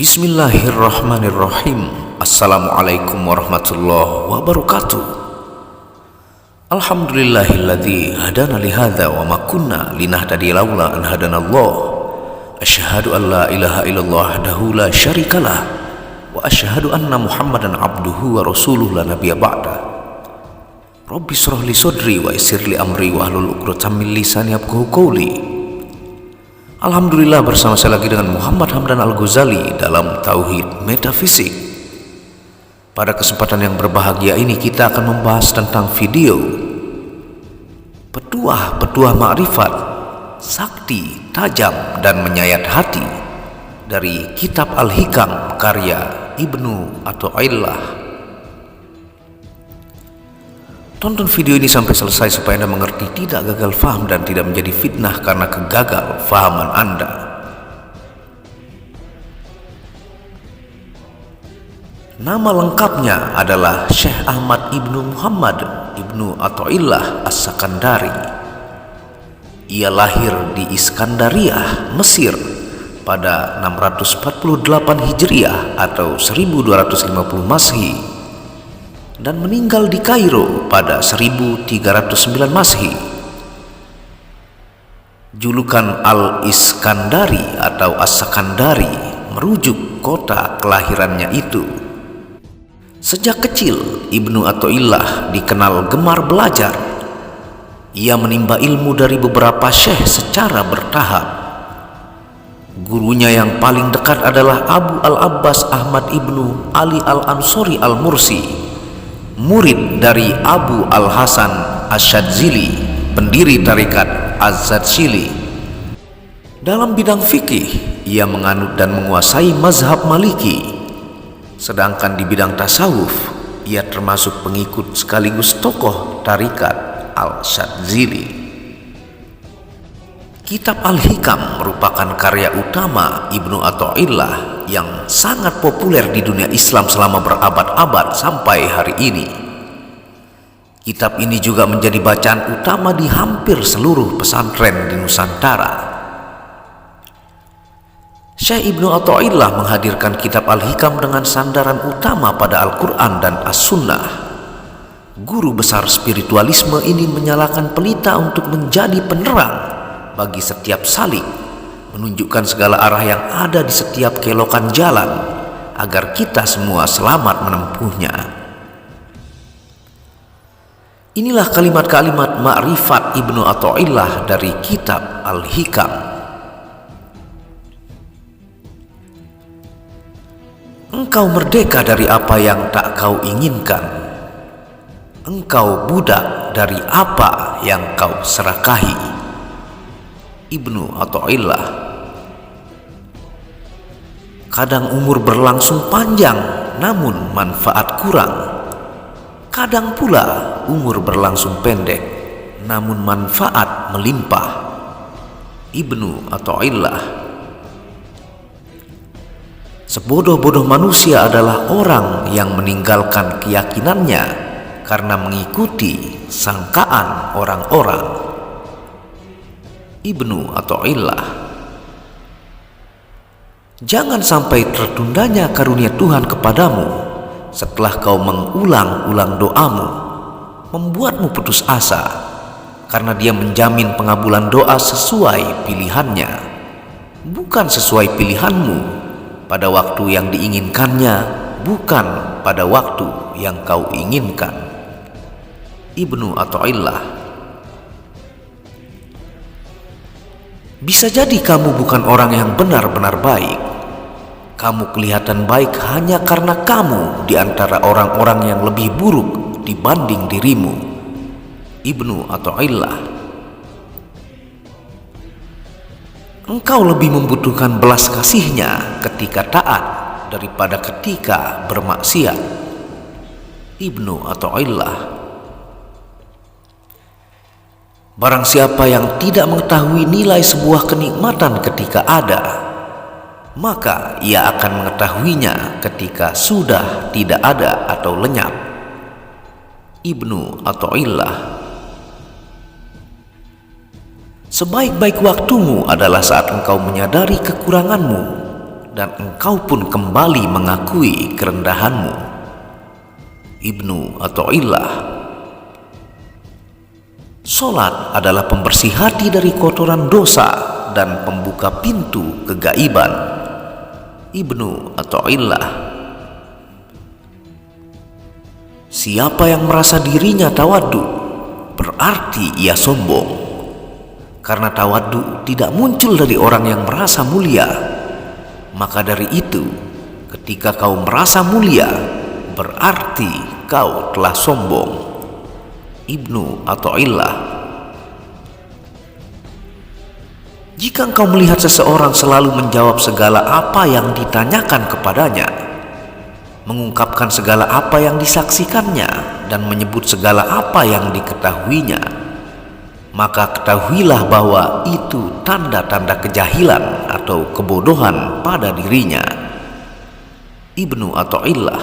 Bismillahirrahmanirrahim. Assalamualaikum warahmatullahi wabarakatuh. Alhamdulillahilladzi hadana lihadza wa ma kunna linahtadiya laula an hadanallah. Asyhadu an la ilaha illallah wahdahu la syarikalah wa asyhadu anna Muhammadan abduhu wa rasuluhu la nabiyya ba'da. Rabbi shrah li sadri wa yassir li amri wa hlul 'uqdatam min lisani yafqahu qawli. Alhamdulillah, bersama saya lagi dengan Muhammad Hamdan Al-Ghazali dalam Tauhid Metafisik. Pada kesempatan yang berbahagia ini kita akan membahas tentang video petuah ma'rifat, sakti, tajam dan menyayat hati dari Kitab Al-Hikam karya Ibnu Athaillah. Tonton video ini sampai selesai supaya Anda mengerti, tidak gagal faham dan tidak menjadi fitnah karena kegagal fahaman Anda. Nama lengkapnya adalah Syekh Ahmad Ibnu Muhammad Ibnu Athaillah As-Sakandari. Ia lahir di Iskandariyah, Mesir pada 648 Hijriah atau 1250 Masehi dan meninggal di Kairo pada 1309 Masehi. Julukan Al-Iskandari atau As-Sakandari merujuk kota kelahirannya itu. Sejak kecil, Ibnu Athaillah dikenal gemar belajar. Ia menimba ilmu dari beberapa syekh secara bertahap. Gurunya yang paling dekat adalah Abu Al-Abbas Ahmad Ibnu Ali Al-Ansori Al-Mursi, murid dari Abu Al-Hasan Asyadzili, pendiri tarekat Az-Zadzili. Dalam bidang fikih, ia menganut dan menguasai mazhab Maliki. Sedangkan di bidang tasawuf, ia termasuk pengikut sekaligus tokoh tarekat Al-Syadzili. Kitab Al-Hikam merupakan karya utama Ibnu Athaillah yang sangat populer di dunia Islam selama berabad-abad sampai hari ini. Kitab ini juga menjadi bacaan utama di hampir seluruh pesantren di Nusantara. Syekh Ibnu Athaillah menghadirkan kitab Al-Hikam dengan sandaran utama pada Al-Quran dan As-Sunnah. Guru besar spiritualisme ini menyalakan pelita untuk menjadi penerang bagi setiap salik, menunjukkan segala arah yang ada di setiap kelokan jalan agar kita semua selamat menempuhnya. Inilah kalimat-kalimat ma'rifat Ibnu Athaillah dari kitab Al-Hikam. Engkau merdeka dari apa yang tak kau inginkan. Engkau budak dari apa yang kau serakahi. Ibnu Athaillah. Kadang umur berlangsung panjang namun manfaat kurang. Kadang pula umur berlangsung pendek namun manfaat melimpah. Ibnu Athaillah. Sebodoh-bodoh manusia adalah orang yang meninggalkan keyakinannya karena mengikuti sangkaan orang-orang. Ibnu Athaillah. Jangan sampai tertundanya karunia Tuhan kepadamu setelah kau mengulang-ulang doamu, membuatmu putus asa, karena Dia menjamin pengabulan doa sesuai pilihannya, bukan sesuai pilihanmu, pada waktu yang diinginkannya, bukan pada waktu yang kau inginkan. Ibnu Athaillah. Bisa jadi kamu bukan orang yang benar-benar baik. Kamu kelihatan baik hanya karena kamu di antara orang-orang yang lebih buruk dibanding dirimu. Ibnu Athaillah. Engkau lebih membutuhkan belas kasihnya ketika taat daripada ketika bermaksiat. Ibnu Athaillah. Barang siapa yang tidak mengetahui nilai sebuah kenikmatan ketika ada, maka ia akan mengetahuinya ketika sudah tidak ada atau lenyap. Ibnu Athaillah. Sebaik-baik waktumu adalah saat engkau menyadari kekuranganmu dan engkau pun kembali mengakui kerendahanmu. Ibnu Athaillah. Salat adalah pembersih hati dari kotoran dosa dan pembuka pintu kegaiban. Ibnu Athaillah. Siapa yang merasa dirinya tawadhu, berarti ia sombong. Karena tawadhu tidak muncul dari orang yang merasa mulia. Maka dari itu, ketika kau merasa mulia, berarti kau telah sombong. Ibnu Athaillah. Jika engkau melihat seseorang selalu menjawab segala apa yang ditanyakan kepadanya, mengungkapkan segala apa yang disaksikannya, dan menyebut segala apa yang diketahuinya, maka ketahuilah bahwa itu tanda-tanda kejahilan atau kebodohan pada dirinya. Ibnu Athaillah.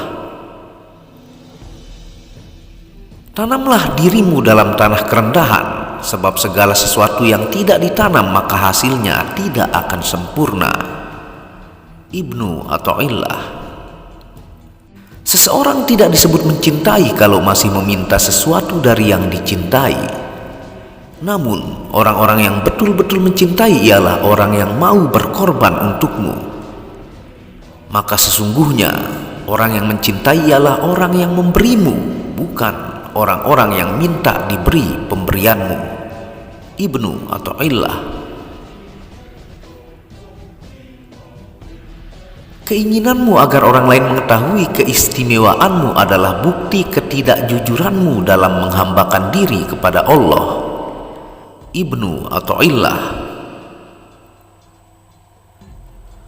Tanamlah dirimu dalam tanah kerendahan, sebab segala sesuatu yang tidak ditanam maka hasilnya tidak akan sempurna. Ibnu Athaillah. Seseorang tidak disebut mencintai kalau masih meminta sesuatu dari yang dicintai. Namun, orang-orang yang betul-betul mencintai ialah orang yang mau berkorban untukmu. Maka sesungguhnya, orang yang mencintai ialah orang yang memberimu, bukan orang-orang yang minta diberi pemberianmu. Ibnu Athaillah. Keinginanmu agar orang lain mengetahui keistimewaanmu adalah bukti ketidakjujuranmu dalam menghambakan diri kepada Allah. Ibnu Athaillah.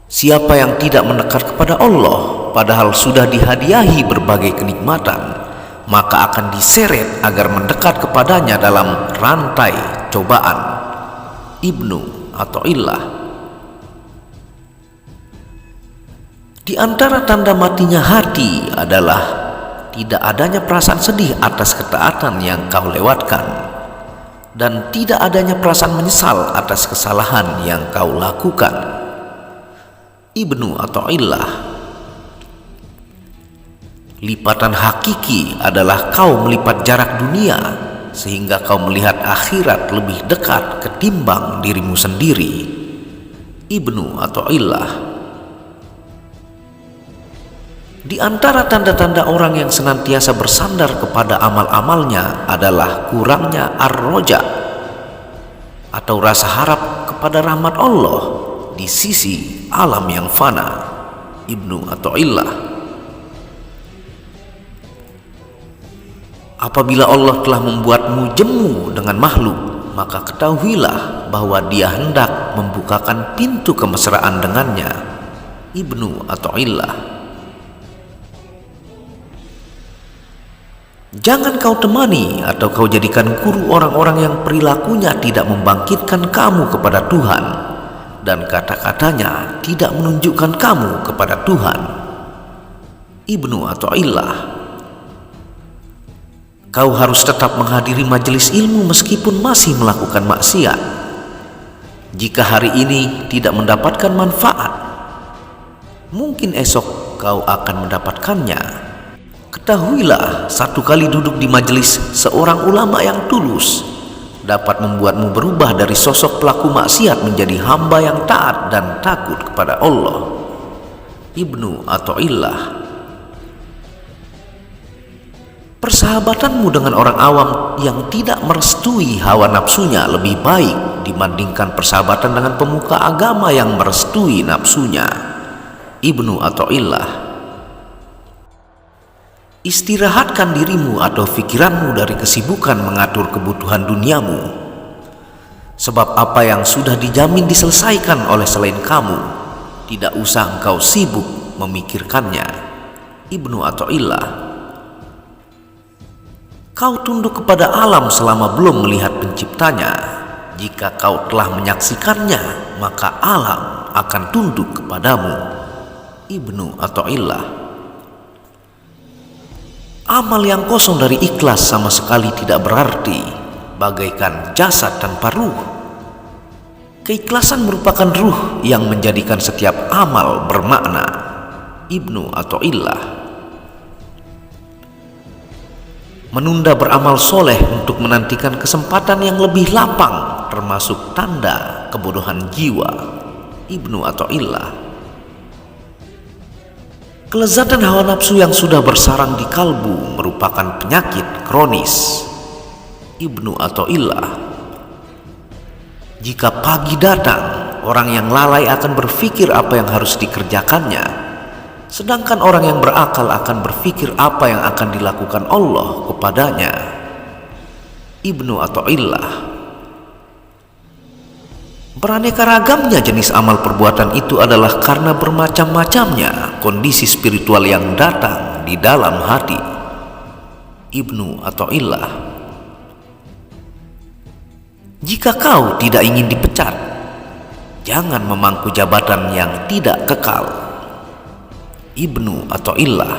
Siapa yang tidak mendekat kepada Allah padahal sudah dihadiahi berbagai kenikmatan, maka akan diseret agar mendekat kepadanya dalam rantai cobaan. Ibnu Athaillah. Di antara tanda matinya hati adalah tidak adanya perasaan sedih atas ketaatan yang kau lewatkan, dan tidak adanya perasaan menyesal atas kesalahan yang kau lakukan. Ibnu Athaillah. Lipatan hakiki adalah kau melipat jarak dunia sehingga kau melihat akhirat lebih dekat ketimbang dirimu sendiri. Ibnu Athaillah. Di antara tanda-tanda orang yang senantiasa bersandar kepada amal-amalnya adalah kurangnya ar-roja atau rasa harap kepada rahmat Allah di sisi alam yang fana. Ibnu Athaillah. Apabila Allah telah membuatmu jemu dengan makhluk, maka ketahuilah bahwa Dia hendak membukakan pintu kemesraan dengannya. Ibnu Athaillah. Jangan kau temani atau kau jadikan guru orang-orang yang perilakunya tidak membangkitkan kamu kepada Tuhan dan kata-katanya tidak menunjukkan kamu kepada Tuhan. Ibnu Athaillah. Kau harus tetap menghadiri majelis ilmu meskipun masih melakukan maksiat. Jika hari ini tidak mendapatkan manfaat, mungkin esok kau akan mendapatkannya. Ketahuilah, satu kali duduk di majelis seorang ulama yang tulus dapat membuatmu berubah dari sosok pelaku maksiat menjadi hamba yang taat dan takut kepada Allah. Ibnu Athaillah. Persahabatanmu dengan orang awam yang tidak merestui hawa nafsunya lebih baik dibandingkan persahabatan dengan pemuka agama yang merestui nafsunya. Ibnu Athaillah. Istirahatkan dirimu atau pikiranmu dari kesibukan mengatur kebutuhan duniamu, sebab apa yang sudah dijamin diselesaikan oleh selain kamu, tidak usah engkau sibuk memikirkannya. Ibnu Athaillah. Kau tunduk kepada alam selama belum melihat penciptanya. Jika kau telah menyaksikannya, maka alam akan tunduk kepadamu. Ibnu Athaillah. Amal yang kosong dari ikhlas sama sekali tidak berarti, bagaikan jasad tanpa ruh. Keikhlasan merupakan ruh yang menjadikan setiap amal bermakna. Ibnu Athaillah. Menunda beramal soleh untuk menantikan kesempatan yang lebih lapang termasuk tanda kebodohan jiwa. Ibnu Athaillah. Kelezatan hawa nafsu yang sudah bersarang di kalbu merupakan penyakit kronis. Ibnu Athaillah. Jika pagi datang, orang yang lalai akan berpikir apa yang harus dikerjakannya, sedangkan orang yang berakal akan berpikir apa yang akan dilakukan Allah kepadanya. Ibnu Athaillah. Beraneka ragamnya jenis amal perbuatan itu adalah karena bermacam-macamnya kondisi spiritual yang datang di dalam hati. Ibnu Athaillah. Jika kau tidak ingin dipecat, jangan memangku jabatan yang tidak kekal. Ibnu Athaillah.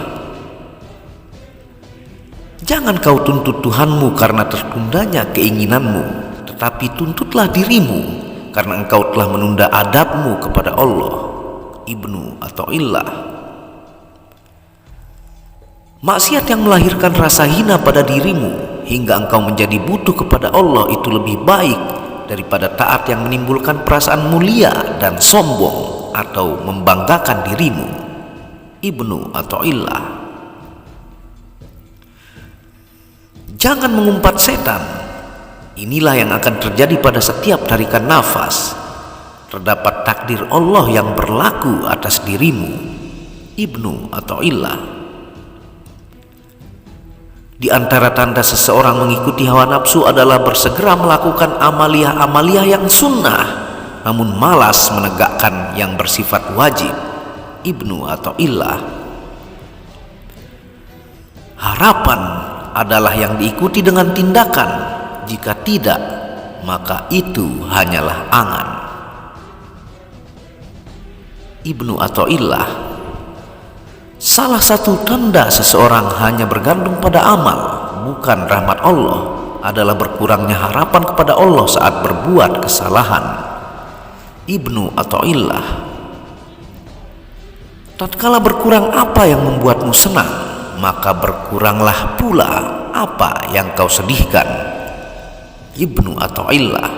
Jangan kau tuntut Tuhanmu karena tertundanya keinginanmu, tetapi tuntutlah dirimu karena engkau telah menunda adabmu kepada Allah. Ibnu Athaillah. Maksiat yang melahirkan rasa hina pada dirimu hingga engkau menjadi butuh kepada Allah itu lebih baik daripada taat yang menimbulkan perasaan mulia dan sombong atau membanggakan dirimu. Ibnu Athaillah. Jangan mengumpat setan. Inilah yang akan terjadi pada setiap tarikan nafas. Terdapat takdir Allah yang berlaku atas dirimu. Ibnu Athaillah. Di antara tanda seseorang mengikuti hawa nafsu adalah bersegera melakukan amaliyah-amaliyah yang sunnah, namun malas menegakkan yang bersifat wajib. Ibnu Athaillah. Harapan adalah yang diikuti dengan tindakan. Jika tidak, maka itu hanyalah angan. Ibnu Athaillah. Salah satu tanda seseorang hanya bergantung pada amal, bukan rahmat Allah, adalah berkurangnya harapan kepada Allah saat berbuat kesalahan. Ibnu Athaillah. Tatkala berkurang apa yang membuatmu senang, maka berkuranglah pula apa yang kau sedihkan. Ibnu Athaillah.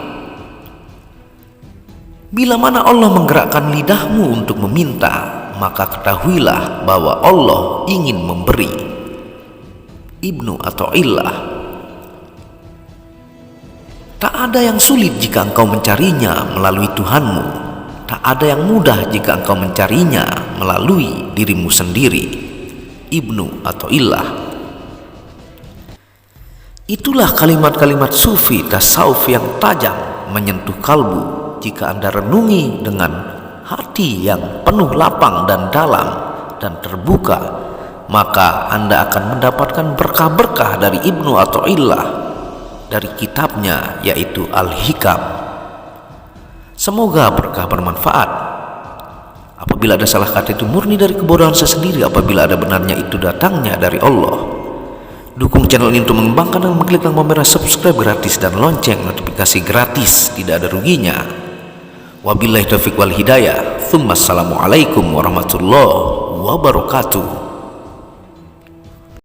Bila mana Allah menggerakkan lidahmu untuk meminta, maka ketahuilah bahwa Allah ingin memberi. Ibnu Athaillah. Tak ada yang sulit jika engkau mencarinya melalui Tuhanmu. Tak ada yang mudah jika engkau mencarinya melalui dirimu sendiri. Ibnu Athaillah. Itulah kalimat-kalimat sufi tasawuf yang tajam menyentuh kalbu jika Anda renungi dengan hati yang penuh lapang dan dalam dan terbuka, maka Anda akan mendapatkan berkah-berkah dari Ibnu Athaillah dari kitabnya yaitu Al-Hikam. Semoga berkah bermanfaat. Apabila ada salah kata itu murni dari kebodohan saya sendiri, apabila ada benarnya itu datangnya dari Allah. Dukung channel ini untuk mengembangkan dan mengklik tombol merah subscribe gratis dan lonceng notifikasi gratis, tidak ada ruginya. Wabillahi taufiq wal hidayah. Assalamualaikum warahmatullahi wabarakatuh.